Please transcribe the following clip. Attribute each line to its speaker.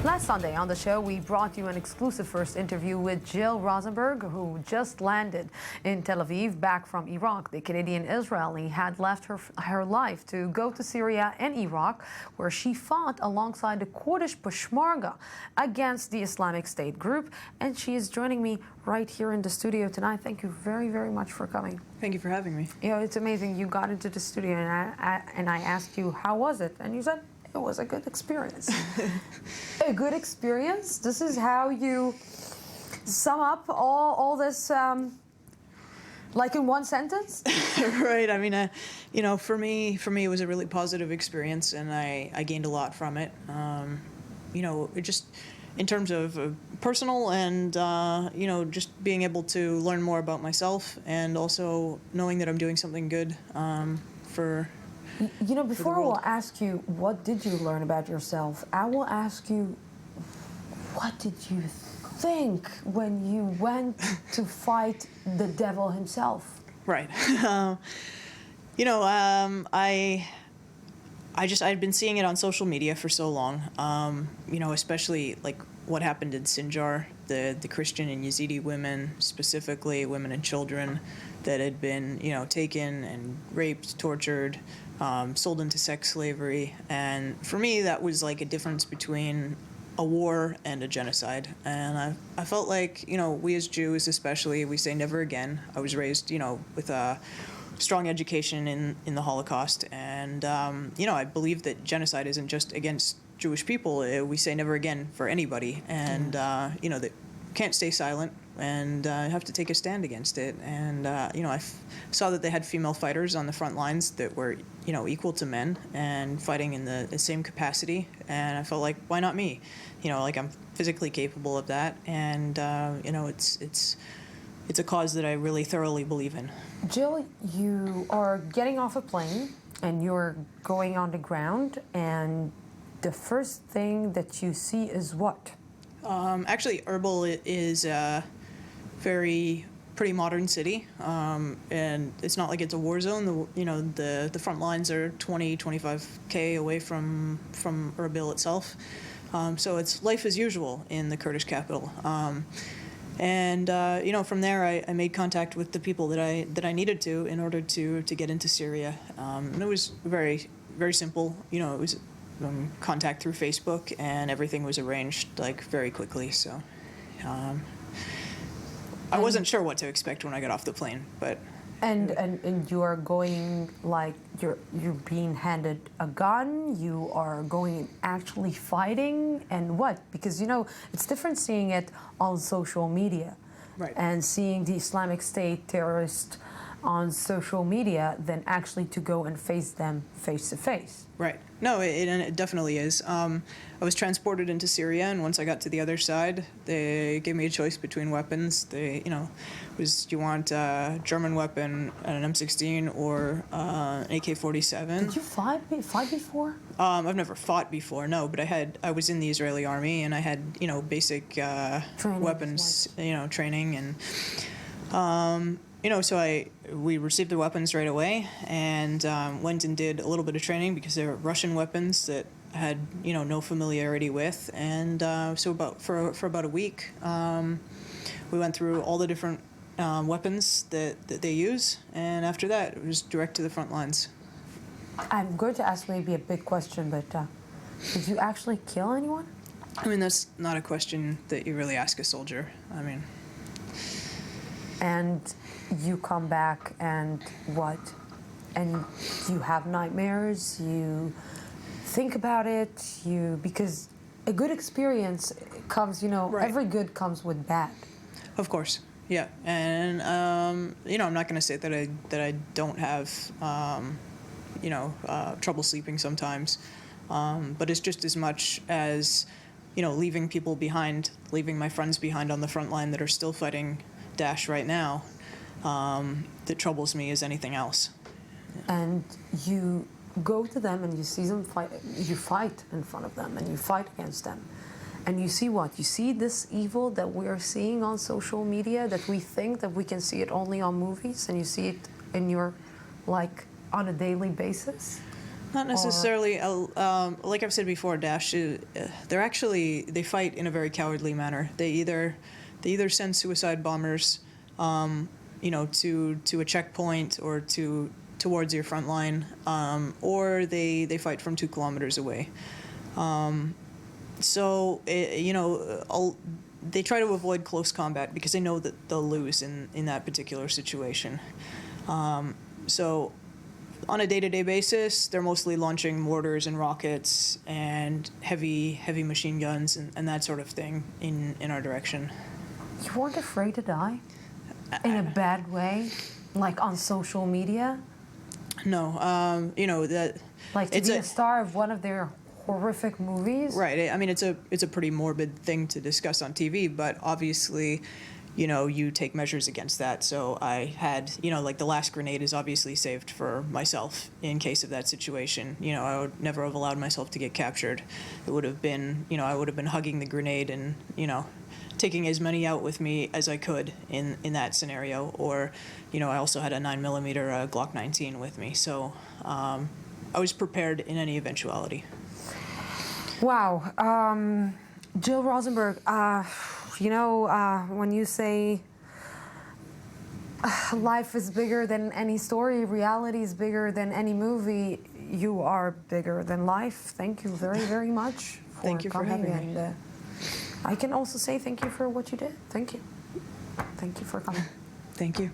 Speaker 1: Last Sunday on the show, we brought you an exclusive first interview with Gill Rosenberg, who just landed in Tel Aviv back from Iraq. The Canadian Israeli had left her life to go to Syria and Iraq, where she fought alongside the Kurdish Peshmerga against the Islamic State group. And she is joining me right here in the studio tonight. Thank you very, very much for coming.
Speaker 2: Thank you for having me.
Speaker 1: You know, it's amazing. You got into the studio and I asked you, how was it? And you said, it was a good experience. A good experience? This is how you sum up all this, like in one sentence?
Speaker 2: Right. I mean, you know, for me, it was a really positive experience, and I gained a lot from it. You know, it just in terms of personal and, you know, just being able to learn more about myself, and also knowing that I'm doing something good for.
Speaker 1: You know, before I will ask you, what did you learn about yourself? I will ask you, what did you think when you went to fight the devil himself?
Speaker 2: Right. You know, I'd been seeing it on social media for so long. You know, especially like what happened in Sinjar, the Christian and Yazidi women, specifically women and children that had been, you know, taken and raped, tortured, sold into sex slavery. And for me, that was like a difference between a war and a genocide. And I felt like, you know, we as Jews especially, we say never again. I was raised, you know, with a strong education in the Holocaust. And, you know, I believe that genocide isn't just against Jewish people. We say never again for anybody. And, you know, that can't stay silent and have to take a stand against it. And, you know, I saw that they had female fighters on the front lines that were, you know, equal to men and fighting in the same capacity. And I felt like, why not me? You know, like I'm physically capable of that. And, you know, it's a cause that I really thoroughly believe in.
Speaker 1: Gill, you are getting off a plane and you're going on the ground, and the first thing that you see is what?
Speaker 2: Actually, Erbil is a pretty modern city, and it's not like it's a war zone. You know, the front lines are 25K away from Erbil itself, so it's life as usual in the Kurdish capital. And you know, from there, I made contact with the people that I needed to in order to get into Syria, and it was very, very simple. You know, it was contact through Facebook, and everything was arranged like very quickly. So I wasn't sure what to expect when I got off the plane, but. And
Speaker 1: you are going, like, you're being handed a gun, you are going and actually fighting, and what? Because, you know, it's different seeing it on social media,
Speaker 2: right,
Speaker 1: and seeing the Islamic State terrorists on social media than actually to go and face them face to face.
Speaker 2: Right. No, it definitely is. I was transported into Syria, and once I got to the other side, they gave me a choice between weapons. They, you know, do you want a German weapon, an M16, or an AK-47?
Speaker 1: Did you fight before?
Speaker 2: I've never fought before, no, but I was in the Israeli army, and I had, you know, basic weapons, you know, training, and you know, so we received the weapons right away, and went and did a little bit of training because they were Russian weapons that I had, you know, no familiarity with, and so for about a week, we went through all the different weapons that they use, and after that, it was direct to the front lines.
Speaker 1: I'm going to ask maybe a big question, but did you actually kill anyone?
Speaker 2: I mean, that's not a question that you really ask a soldier. I mean.
Speaker 1: And you come back and what? And you have nightmares, you think about it, because a good experience comes, you know,
Speaker 2: right.
Speaker 1: Every good comes with bad.
Speaker 2: Of course, yeah. And, you know, I'm not going to say that I don't have, you know, trouble sleeping sometimes, but it's just as much as, you know, leaving people behind, leaving my friends behind on the front line that are still fighting Daesh right now, that troubles me as anything else.
Speaker 1: And you go to them and you see them fight, you fight in front of them and you fight against them. And you see what? You see this evil that we are seeing on social media, that we think that we can see it only on movies, and you see it in your, like, on a daily basis?
Speaker 2: Not necessarily. Like I've said before, Daesh, they fight in a very cowardly manner. They either send suicide bombers, to a checkpoint or towards your front line, or they fight from 2 kilometers away. They try to avoid close combat because they know that they'll lose in that particular situation. So on a day-to-day basis, they're mostly launching mortars and rockets and heavy machine guns and that sort of thing in our direction.
Speaker 1: You weren't afraid to die? In a bad way? Like on social media?
Speaker 2: No, that...
Speaker 1: Like to be a star of one of their horrific movies?
Speaker 2: Right. I mean, it's a pretty morbid thing to discuss on TV, but obviously, you take measures against that. So I had, like the last grenade is obviously saved for myself in case of that situation. I would never have allowed myself to get captured. It would have been, I would have been hugging the grenade and, taking as many out with me as I could in that scenario. Or, I also had a 9mm Glock 19 with me. So I was prepared in any eventuality.
Speaker 1: Wow. Gill Rosenberg, when you say life is bigger than any story, reality is bigger than any movie, you are bigger than life. Thank you very, very much for
Speaker 2: Thank you
Speaker 1: coming.
Speaker 2: for having me.
Speaker 1: I can also say thank you for what you did. Thank you. Thank you for coming.
Speaker 2: Thank you.